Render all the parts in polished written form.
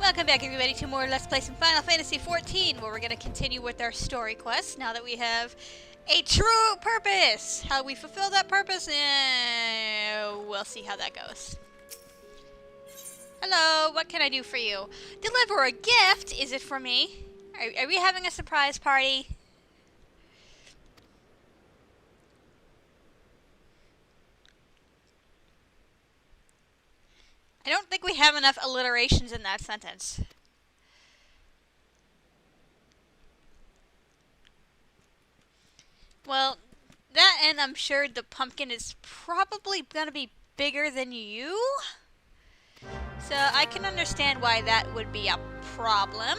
Welcome back, everybody, to more Let's Play some Final Fantasy XIV, where we're going to continue with our story quest now that we have a true purpose. How we fulfill that purpose, we'll see how that goes. Hello, what can I do for you? Deliver a gift? Is it for me? Are we having a surprise party? I don't think we have enough alliterations in that sentence. Well, that, and I'm sure the pumpkin is probably gonna be bigger than you. So I can understand why that would be a problem.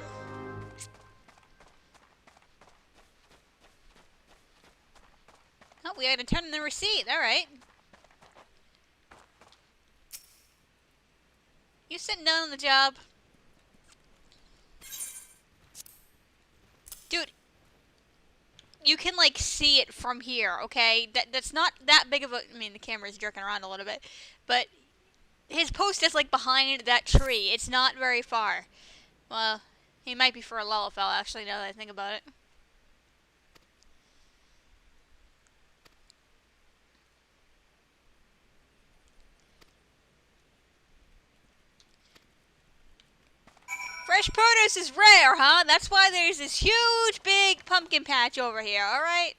Oh, we had to turn in the receipt, alright. You sitting down on the job? Dude, you can like see it from here, okay? That's not that big of a, I mean the camera's jerking around a little bit, but his post is like behind that tree. It's not very far. Well, he might be for a Lullafell actually, now that I think about it. Fresh produce is rare, huh? That's why there's this huge, big pumpkin patch over here, alright?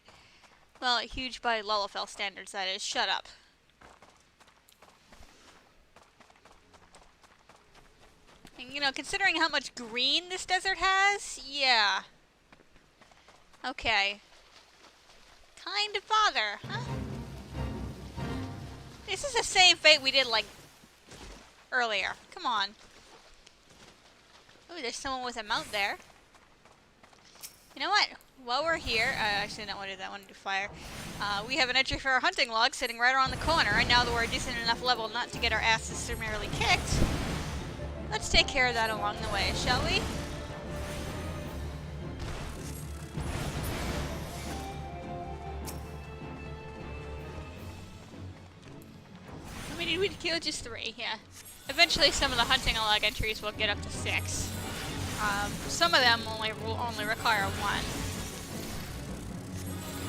Well, huge by Lullafell standards, that is. Shut up. And, you know, considering how much green this desert has, yeah. Okay. Kind of father, huh? This is the same fate we did, like, earlier. Come on. Ooh, there's someone with a mount there. You know what? While we're here, I actually don't want to do that. I want to do fire. We have an entry for our hunting log sitting right around the corner, and now that we're a decent enough level not to get our asses summarily kicked, let's take care of that along the way, shall we? How many did we kill? Just 3, yeah. Eventually some of the hunting log entries will get up to 6. Some of them will only require 1.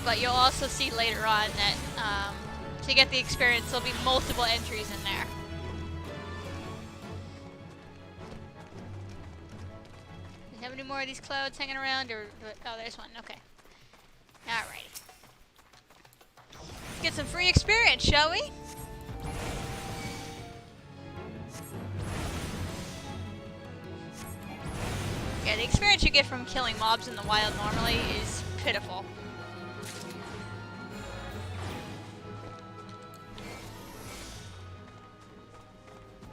But you'll also see later on that to get the experience there'll be multiple entries in there. Do you have any more of these clouds hanging around? Or oh, there's one. Okay. Alrighty. Let's get some free experience, shall we? Yeah, the experience you get from killing mobs in the wild normally is pitiful.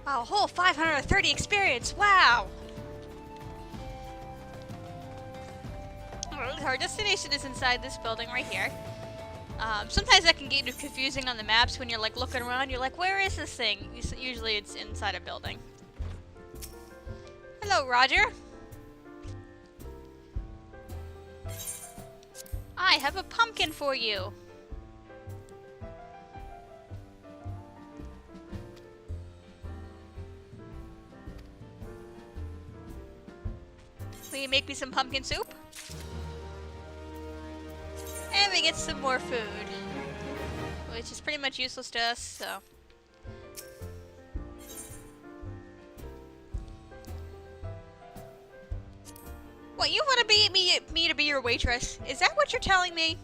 Wow, a whole 530 experience! Wow! Our destination is inside this building right here. Sometimes that can get confusing on the maps when you're like looking around. You're like, where is this thing? Usually it's inside a building. Hello, Roger. I have a pumpkin for you. Will you make me some pumpkin soup? And we get some more food, which is pretty much useless to us, so. What, you want to be me to be your waitress? Is that what you're telling me?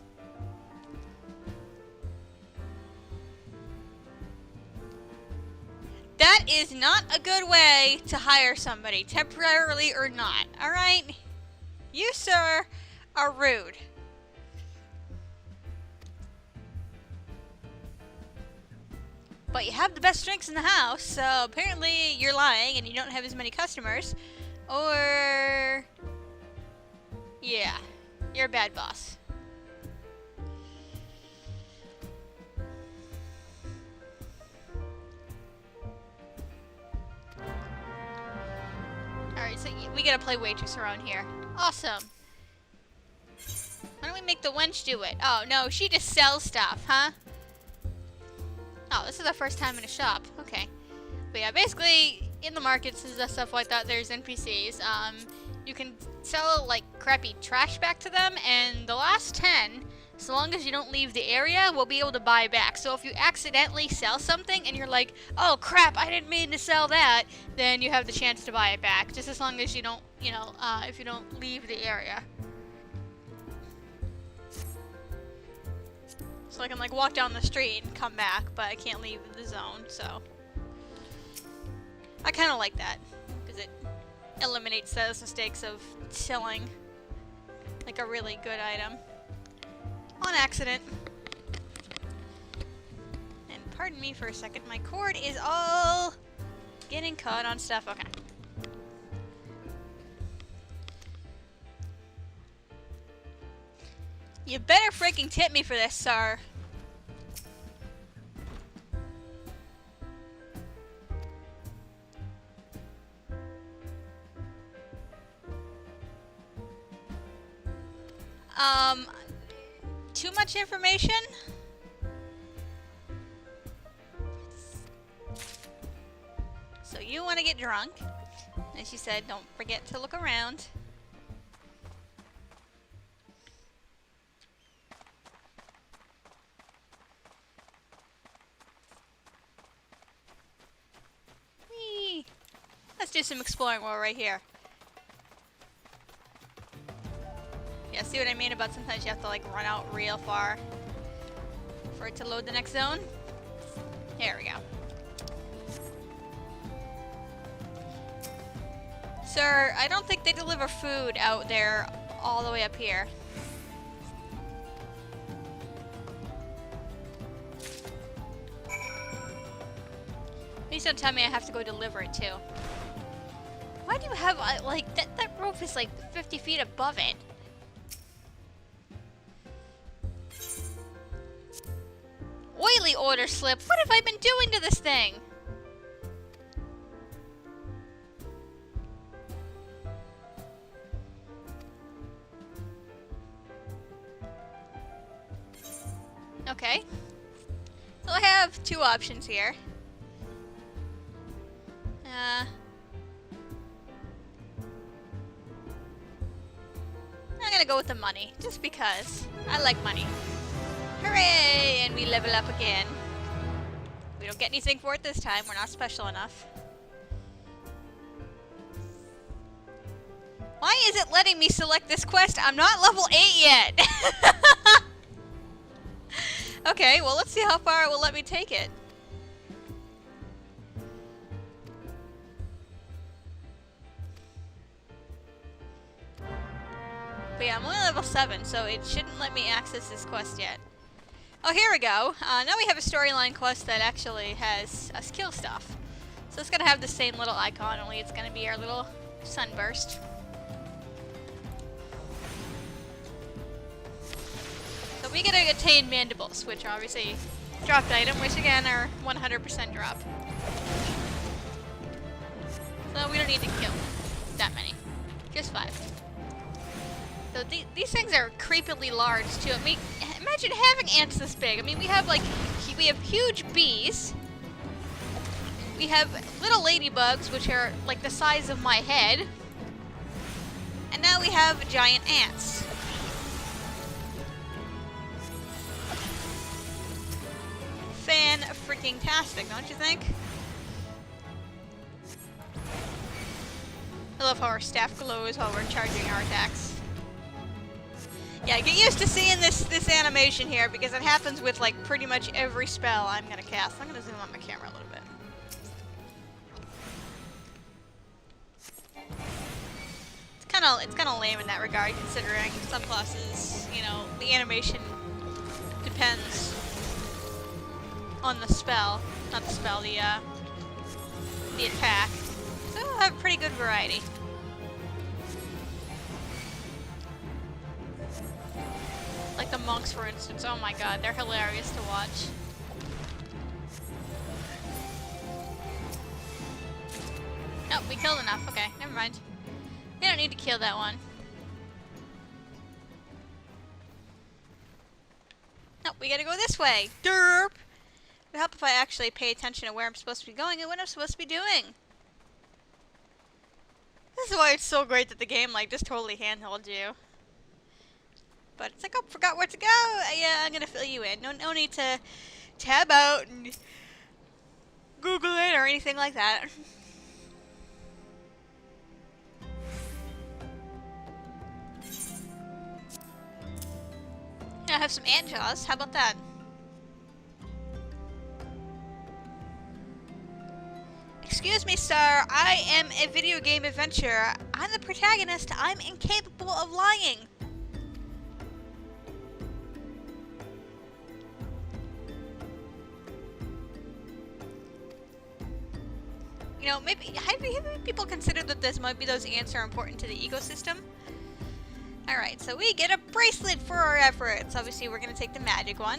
That is not a good way to hire somebody, temporarily or not, alright? You, sir, are rude. But you have the best drinks in the house, so apparently you're lying and you don't have as many customers. Or... yeah, you're a bad boss. Alright, so we gotta play waitress around here. Awesome. Why don't we make the wench do it? Oh, no, she just sells stuff, huh? Oh, this is the first time in a shop. Okay. But yeah, basically, in the markets and stuff like that, there's NPCs. You can sell like crappy trash back to them, and the last 10, so long as you don't leave the area, we'll be able to buy back. So if you accidentally sell something and you're like, oh crap, I didn't mean to sell that, then you have the chance to buy it back, just as long as you don't, if you don't leave the area. So I can like walk down the street and come back, but I can't leave the zone, so. I kind of like that, because it eliminates those mistakes of selling like a really good item on accident. And pardon me for a second, my cord is all getting caught on stuff. Okay. You better freaking tip me for this, sir. Too much information? So you want to get drunk. As you said, don't forget to look around. Whee! Let's do some exploring while we're right here. Yeah, see what I mean about sometimes you have to like run out real far for it to load the next zone? There we go. Sir, I don't think they deliver food out there all the way up here. Please don't tell me I have to go deliver it too. Why do you have like that roof is like 50 feet above it? Oily order slip. What have I been doing to this thing? Okay. So I have two options here. I'm gonna go with the money, just because. I like money. Hooray! And we level up again. We don't get anything for it this time. We're not special enough. Why is it letting me select this quest? I'm not level 8 yet! Okay, well let's see how far it will let me take it. But yeah, I'm only level 7, so it shouldn't let me access this quest yet. Oh, here we go. Now we have a storyline quest that actually has skill stuff. So it's gonna have the same little icon, only it's gonna be our little sunburst. So we gotta attain mandibles, which are obviously dropped item, which again are 100% drop. So we don't need to kill that many. Just 5. So these things are creepily large too. I mean, imagine having ants this big. I mean, we have huge bees. We have little ladybugs, which are like the size of my head. And now we have giant ants. Fan-freaking-tastic, don't you think? I love how our staff glows while we're charging our attacks. Yeah, get used to seeing this animation here, because it happens with like pretty much every spell I'm gonna cast. I'm gonna zoom on my camera a little bit. It's kinda lame in that regard, considering some classes, you know, the animation depends on the spell, not the spell, the attack. So we'll have a pretty good variety. Like the monks, for instance. Oh my god, they're hilarious to watch. Oh, we killed enough. Okay, never mind. We don't need to kill that one. No, we gotta go this way. Derp! It would help if I actually pay attention to where I'm supposed to be going and what I'm supposed to be doing. This is why it's so great that the game like just totally handholds you. But it's like, oh, forgot where to go. Yeah, I'm gonna fill you in. No need to tab out and Google it or anything like that. I have some ant jaws. How about that? Excuse me, sir. I am a video game adventurer. I'm the protagonist. I'm incapable of lying. You know, maybe have people consider that this might be those ants are important to the ecosystem? Alright, so we get a bracelet for our efforts. Obviously, we're going to take the magic one.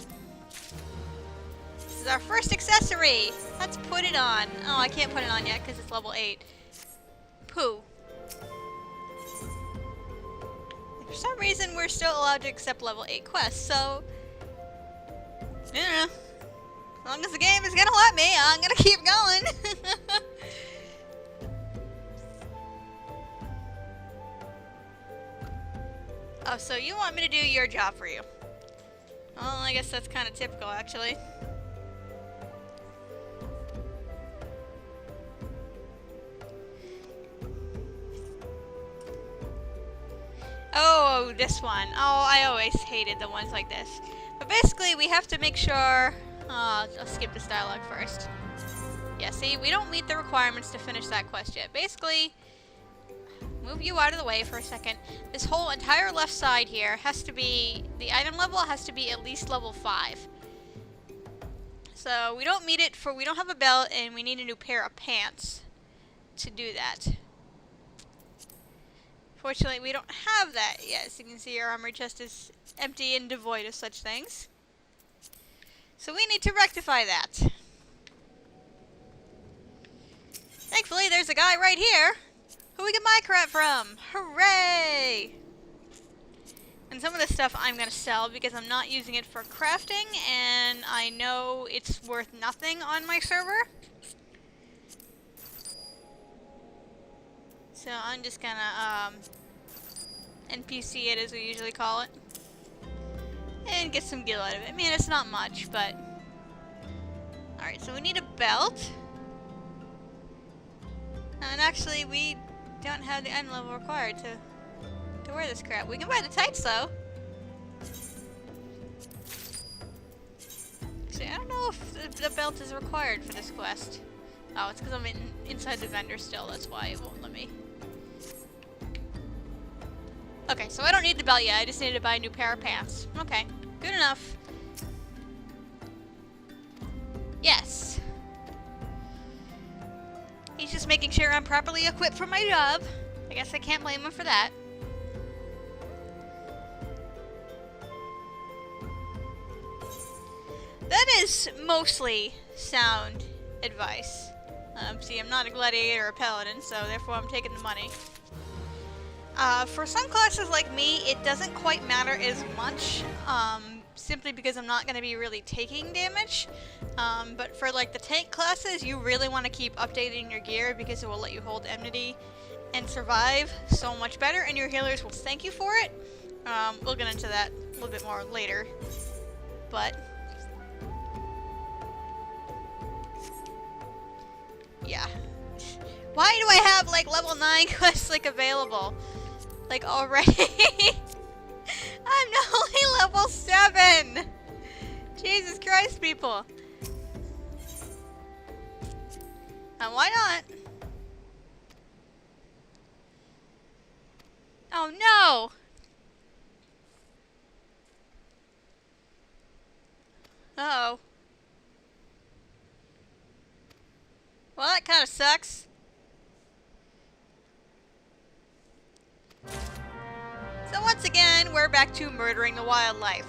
This is our first accessory. Let's put it on. Oh, I can't put it on yet because it's level 8. Pooh. For some reason, we're still allowed to accept level 8 quests, so... yeah. As long as the game is going to let me, I'm going to keep going. Oh, so you want me to do your job for you? Well, I guess that's kind of typical, actually. Oh, this one. Oh, I always hated the ones like this. But basically, we have to make sure... I'll skip this dialogue first. Yeah, see, we don't meet the requirements to finish that quest yet. Basically... move you out of the way for a second. This whole entire left side here has to be, the item level has to be at least level 5. So we don't meet it for, we don't have a belt and we need a new pair of pants to do that. Fortunately, we don't have that yet. As you can see, our armory chest is empty and devoid of such things. So we need to rectify that. Thankfully, there's a guy right here who we get my crap from! Hooray! And some of this stuff I'm gonna sell because I'm not using it for crafting and I know it's worth nothing on my server. So I'm just gonna NPC it as we usually call it. And get some gil out of it. I mean, it's not much, but... Alright, so we need a belt. And actually, we don't have the item level required to wear this crap. We can buy the tights though. Actually, I don't know if the belt is required for this quest. Oh, it's because I'm inside the vendor still. That's why it won't let me. Okay, so I don't need the belt yet. I just need to buy a new pair of pants. Okay, good enough. Yes. He's just making sure I'm properly equipped for my job. I guess I can't blame him for that. That is mostly sound advice. See, I'm not a gladiator or a paladin, so therefore I'm taking the money. For some classes like me, it doesn't quite matter as much, simply because I'm not going to be really taking damage. But for like the tank classes, you really want to keep updating your gear because it will let you hold enmity and survive so much better, and your healers will thank you for it. We'll get into that a little bit more later. But yeah. Why do I have like level 9 quests like available? Like already? I'm only level 7! Jesus Christ, people. And why not? Oh no! Uh-oh. Well, that kind of sucks. So once again, we're back to murdering the wildlife.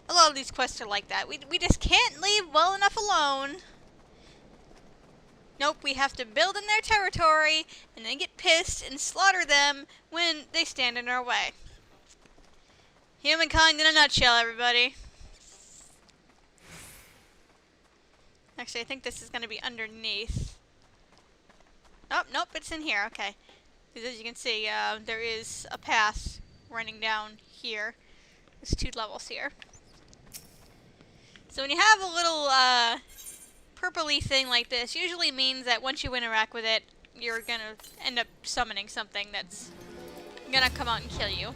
A lot of these quests are like that. We just can't leave well enough alone. Nope, we have to build in their territory and then get pissed and slaughter them when they stand in our way. Humankind in a nutshell, everybody. Actually, I think this is going to be underneath. Oh, nope, it's in here. Okay. Because as you can see, there is a path running down here. There's 2 levels here. So when you have a little purpley thing like this, usually means that once you interact with it, you're gonna end up summoning something that's gonna come out and kill you.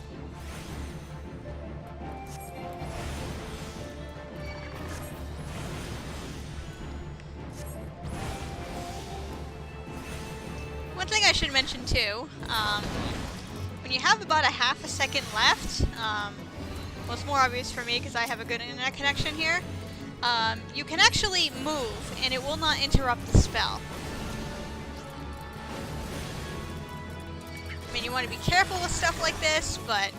One thing I should mention too, when you have about a half a second left, well, it's more obvious for me because I have a good internet connection here, you can actually move and it will not interrupt the spell. I mean, you want to be careful with stuff like this, but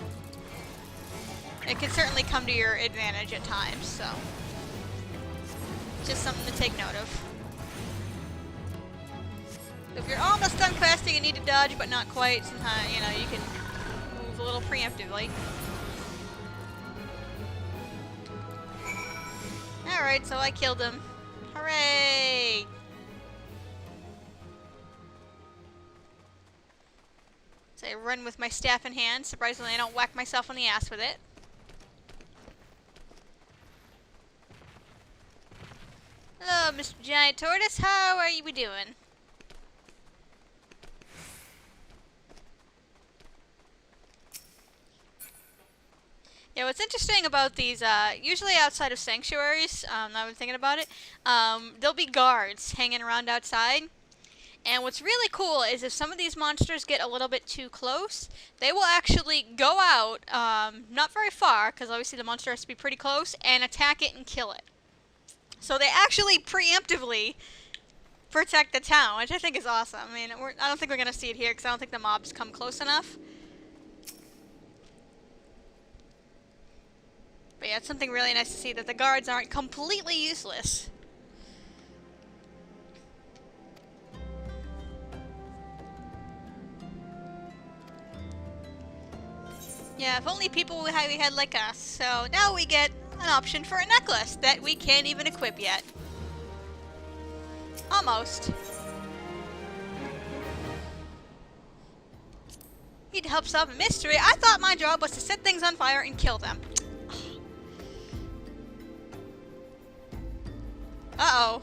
it can certainly come to your advantage at times, so just something to take note of. If you're almost done questing and need to dodge, but not quite, sometimes, you know, you can move a little preemptively. Alright, so I killed him. Hooray! So I run with my staff in hand. Surprisingly, I don't whack myself on the ass with it. Hello, Mr. Giant Tortoise. How are you doing? Yeah, what's interesting about these, usually outside of sanctuaries, now I'm thinking about it, there'll be guards hanging around outside. And what's really cool is if some of these monsters get a little bit too close, they will actually go out, not very far, because obviously the monster has to be pretty close, and attack it and kill it. So they actually preemptively protect the town, which I think is awesome. I mean, I don't think we're going to see it here, because I don't think the mobs come close enough. But yeah, it's something really nice to see that the guards aren't completely useless. Yeah, if only people we had like us. So now we get an option for a necklace that we can't even equip yet. Almost. Need to help solve a mystery. I thought my job was to set things on fire and kill them. Uh-oh.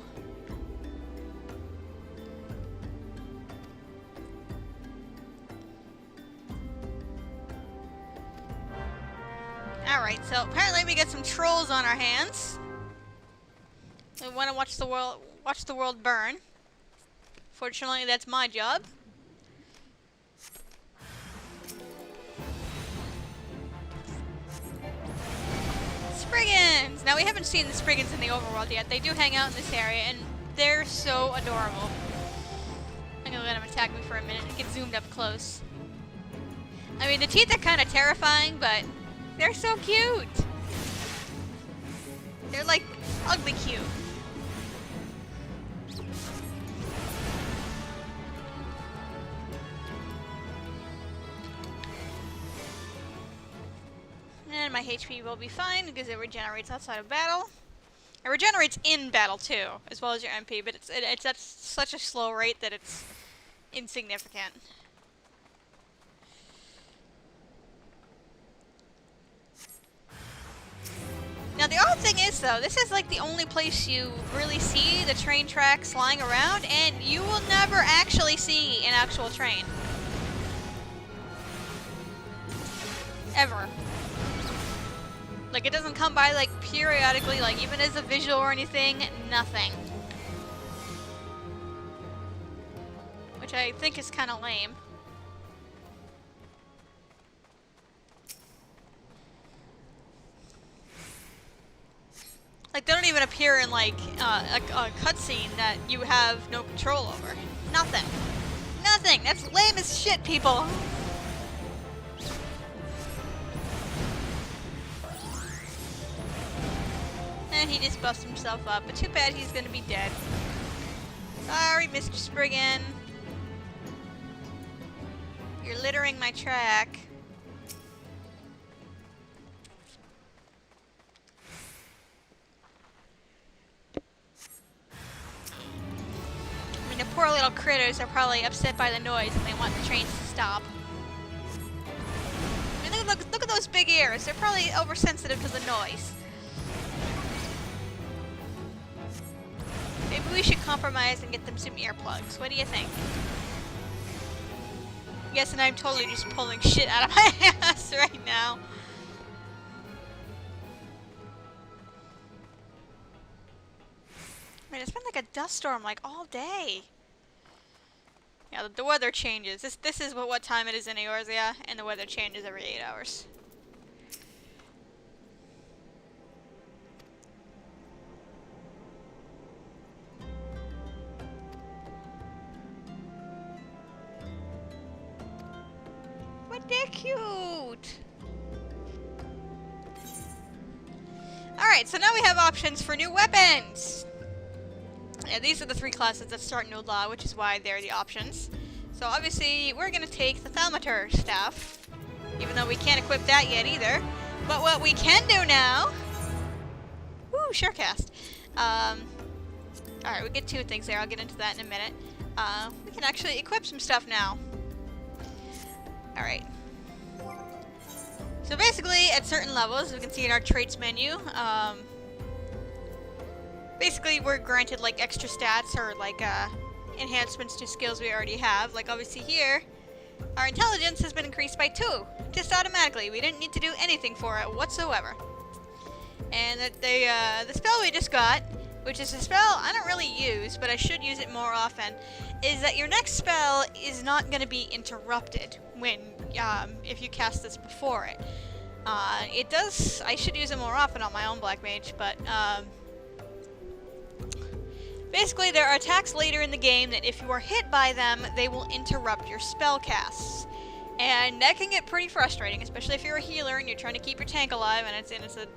Alright, so apparently we get some trolls on our hands. We want to watch the world burn. Fortunately, that's my job. Spriggans! Now, we haven't seen the Spriggans in the overworld yet. They do hang out in this area, and they're so adorable. I'm gonna let them attack me for a minute and get zoomed up close. I mean, the teeth are kind of terrifying, but they're so cute! They're like ugly cute. And my HP will be fine because it regenerates outside of battle. It regenerates in battle too, as well as your MP, but it's at such a slow rate that it's insignificant. Now the odd thing is though, this is like the only place you really see the train tracks lying around, and you will never actually see an actual train. Ever. Like, it doesn't come by, like, periodically, like, even as a visual or anything, nothing. Which I think is kind of lame. Like, they don't even appear in, like, a cutscene that you have no control over. Nothing. Nothing! That's lame as shit, people! And he just buffed himself up, but too bad he's gonna be dead. Sorry, Mr. Spriggan. You're littering my track. I mean, the poor little critters are probably upset by the noise and they want the trains to stop. I mean, look at those big ears. They're probably oversensitive to the noise. Maybe we should compromise and get them some earplugs. What do you think? Yes, and I'm totally just pulling shit out of my ass right now. Man, it's been like a dust storm like all day. Yeah, the weather changes. This is what time it is in Eorzea, and the weather changes every 8 hours. But they're cute! Alright, so now we have options for new weapons! Yeah, these are the 3 classes that start New Law, which is why they're the options. So obviously, we're gonna take the Thaumaturge staff, even though we can't equip that yet either. But what we can do now... Woo, Surecast. Alright, we get 2 things there. I'll get into that in a minute. We can actually equip some stuff now. Alright. So basically, at certain levels, we can see in our traits menu, basically we're granted like extra stats or like enhancements to skills we already have. Like obviously here, our intelligence has been increased by 2, just automatically. We didn't need to do anything for it whatsoever. And the spell we just got, which is a spell I don't really use, but I should use it more often, is that your next spell is not going to be interrupted when if you cast this before it. It does. I should use it more often on my own Black Mage, but basically there are attacks later in the game that if you are hit by them, they will interrupt your spell casts. And that can get pretty frustrating, especially if you're a healer and you're trying to keep your tank alive and it's a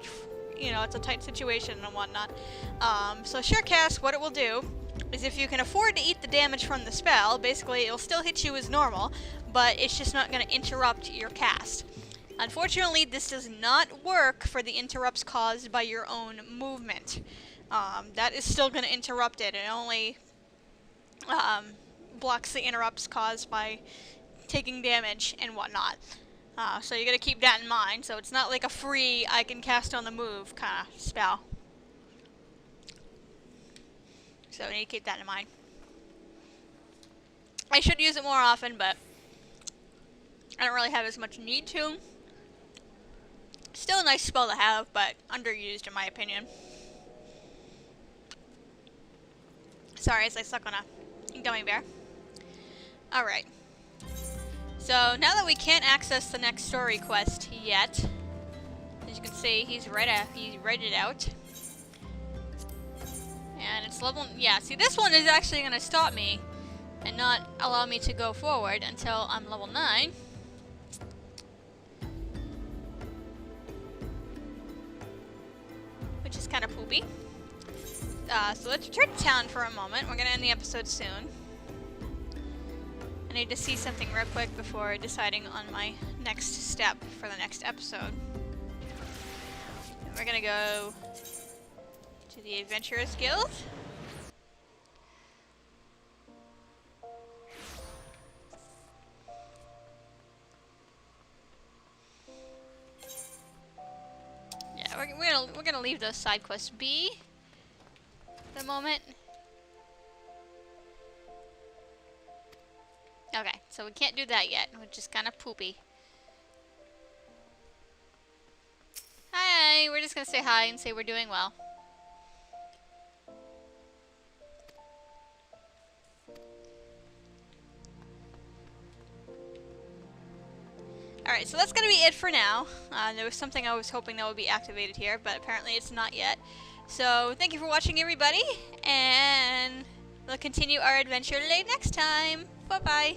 you know, it's a tight situation and whatnot. So Surecast, what it will do is if you can afford to eat the damage from the spell, basically it'll still hit you as normal, but it's just not going to interrupt your cast. Unfortunately, this does not work for the interrupts caused by your own movement. That is still going to interrupt it. It only blocks the interrupts caused by taking damage and whatnot. So you got to keep that in mind. So it's not like a free, I can cast on the move kind of spell. So you need to keep that in mind. I should use it more often, but I don't really have as much need to. Still a nice spell to have, but underused in my opinion. Sorry, as I suck on a gummy bear. Alright. So, now that we can't access the next story quest yet, as you can see, he's read it out. And it's level... Yeah, see, this one is actually going to stop me and not allow me to go forward until I'm level 9. Which is kind of poopy. So let's return to town for a moment. We're going to end the episode soon. I need to see something real quick before deciding on my next step for the next episode. And we're going to go to the Adventurers Guild. Yeah, we're gonna leave those side quests be for the moment. Okay, so we can't do that yet, which is kind of poopy. Hi, we're just gonna say hi and say we're doing well. Alright, so that's gonna be it for now. There was something I was hoping that would be activated here, but apparently it's not yet. So, thank you for watching, everybody, and we'll continue our adventure next time. Bye-bye.